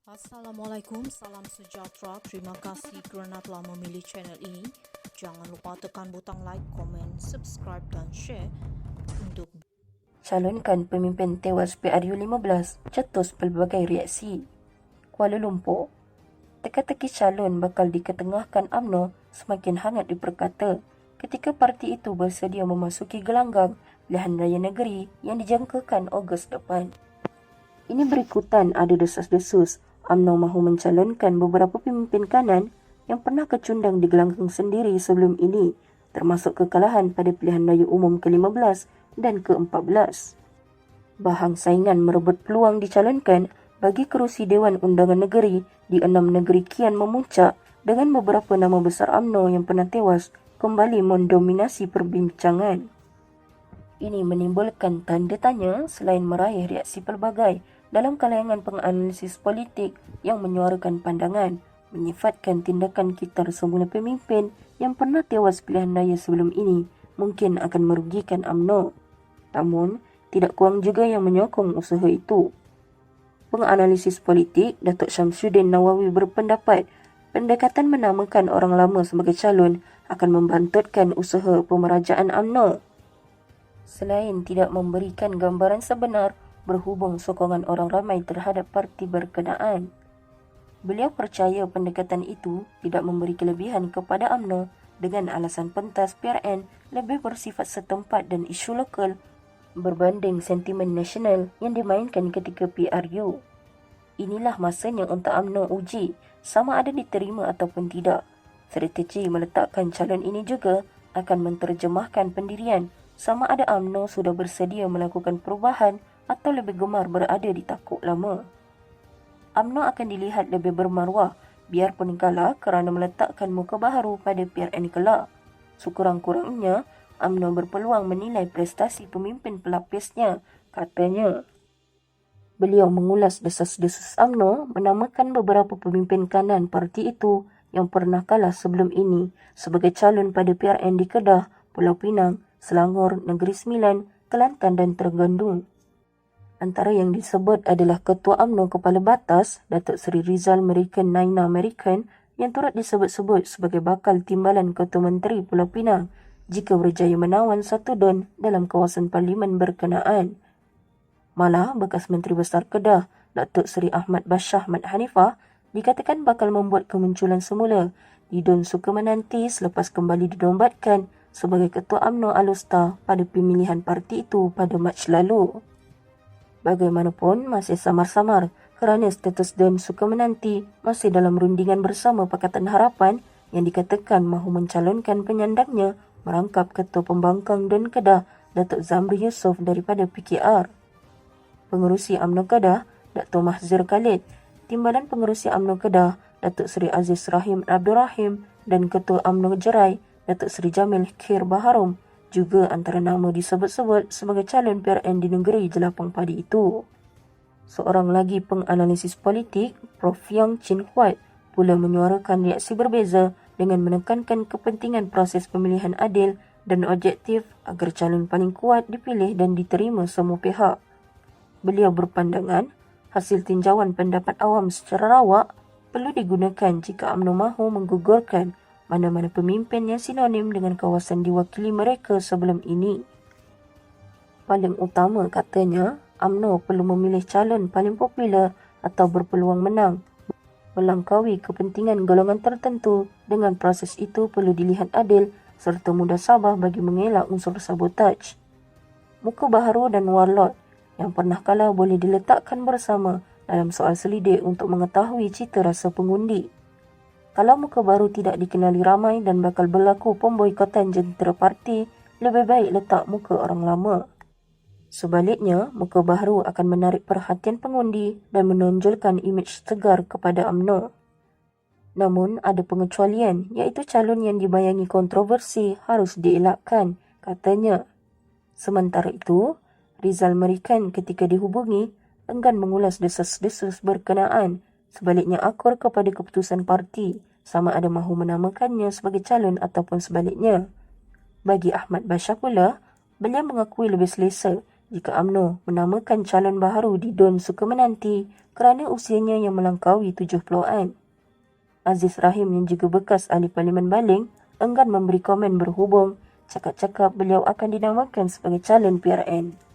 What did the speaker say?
Assalamualaikum, salam sejahtera. Terima kasih kerana telah memilih channel ini. Jangan lupa tekan butang like, komen, subscribe dan share untuk Calonkan pemimpin tewas PRU15 cetus pelbagai reaksi. Kuala Lumpur, teka-teki calon bakal diketengahkan UMNO semakin hangat diperkata ketika parti itu bersedia memasuki gelanggang pilihan raya negeri yang dijangkakan Ogos depan. Ini berikutan ada desas-desus UMNO mahu mencalonkan beberapa pemimpin kanan yang pernah kecundang di gelanggang sendiri sebelum ini, termasuk kekalahan pada pilihan raya umum ke-15 dan ke-14. Bahang saingan merebut peluang dicalonkan bagi kerusi Dewan Undangan Negeri di 6 negeri kian memuncak dengan beberapa nama besar UMNO yang pernah tewas kembali mendominasi perbincangan. Ini menimbulkan tanda tanya selain meraih reaksi pelbagai dalam kalangan penganalisis politik yang menyuarakan pandangan menyifatkan tindakan kitar semula pemimpin yang pernah tewas pilihan raya sebelum ini mungkin akan merugikan UMNO. Namun, tidak kurang juga yang menyokong usaha itu. Penganalisis politik Datuk Syamsuddin Nawawi berpendapat pendekatan menamakan orang lama sebagai calon akan membantutkan usaha pemerajaan UMNO. Selain tidak memberikan gambaran sebenar berhubung sokongan orang ramai terhadap parti berkenaan. Beliau percaya pendekatan itu tidak memberi kelebihan kepada UMNO dengan alasan pentas PRN lebih bersifat setempat dan isu lokal berbanding sentimen nasional yang dimainkan ketika PRU. Inilah masanya untuk UMNO uji sama ada diterima ataupun tidak. Strategi meletakkan calon ini juga akan menterjemahkan pendirian sama ada UMNO sudah bersedia melakukan perubahan atau lebih gemar berada di takuk lama. UMNO akan dilihat lebih bermaruah biarpun kalah kerana meletakkan muka baharu pada PRN kelak. Sekurang-kurangnya, UMNO berpeluang menilai prestasi pemimpin pelapisnya, katanya. Beliau mengulas desas-desus UMNO menamakan beberapa pemimpin kanan parti itu yang pernah kalah sebelum ini sebagai calon pada PRN di Kedah, Pulau Pinang, Selangor, Negeri Sembilan, Kelantan dan Terengganu. Antara yang disebut adalah Ketua UMNO Kepala Batas, Datuk Seri Rizal Merican Naina Merican yang turut disebut-sebut sebagai bakal timbalan Ketua Menteri Pulau Pinang jika berjaya menawan satu don dalam kawasan parlimen berkenaan. Malah, bekas Menteri Besar Kedah, Datuk Seri Ahmad Bashar Mat Hanifah dikatakan bakal membuat kemunculan semula di Don Sukemenanti selepas kembali dinombatkan sebagai Ketua UMNO Alustar pada pemilihan parti itu pada Mac lalu. Bagaimanapun, masih samar-samar kerana status Don Sukemenanti masih dalam rundingan bersama Pakatan Harapan yang dikatakan mahu mencalonkan penyandangnya merangkap Ketua Pembangkang Don Kedah, Datuk Zamri Yusof daripada PKR. Pengerusi UMNO Kedah, Datuk Mahzir Khalid, Timbalan Pengerusi UMNO Kedah, Datuk Seri Aziz Rahim Abdul Rahim dan Ketua UMNO Jerai, Datuk Seri Jamil Khair Baharom juga antara nama disebut-sebut sebagai calon PRN di negeri Jelapang Padi itu. Seorang lagi penganalisis politik, Prof. Yang Chin Huat, pula menyuarakan reaksi berbeza dengan menekankan kepentingan proses pemilihan adil dan objektif agar calon paling kuat dipilih dan diterima semua pihak. Beliau berpandangan, hasil tinjauan pendapat awam secara rawak perlu digunakan jika UMNO mahu menggugurkan mana-mana pemimpin yang sinonim dengan kawasan diwakili mereka sebelum ini. Paling utama katanya, UMNO perlu memilih calon paling popular atau berpeluang menang, melangkaui kepentingan golongan tertentu dengan proses itu perlu dilihat adil serta mudah sabar bagi mengelak unsur sabotaj. Muka baharu dan warlord yang pernah kalah boleh diletakkan bersama dalam soal selidik untuk mengetahui cita rasa pengundi. Kalau muka baru tidak dikenali ramai dan bakal berlaku pemboikotan jentera parti, lebih baik letak muka orang lama. Sebaliknya, muka baru akan menarik perhatian pengundi dan menonjolkan imej tegar kepada UMNO. Namun, ada pengecualian iaitu calon yang dibayangi kontroversi harus dielakkan, katanya. Sementara itu, Rizal Merican ketika dihubungi enggan mengulas desas-desus berkenaan, sebaliknya akur kepada keputusan parti sama ada mahu menamakannya sebagai calon ataupun sebaliknya. Bagi Ahmad Bashar pula, beliau mengakui lebih selesa jika UMNO menamakan calon baharu di Don suka menanti kerana usianya yang melangkaui 70-an. Aziz Rahim yang juga bekas ahli Parlimen Baling enggan memberi komen berhubung cakap-cakap beliau akan dinamakan sebagai calon PRN.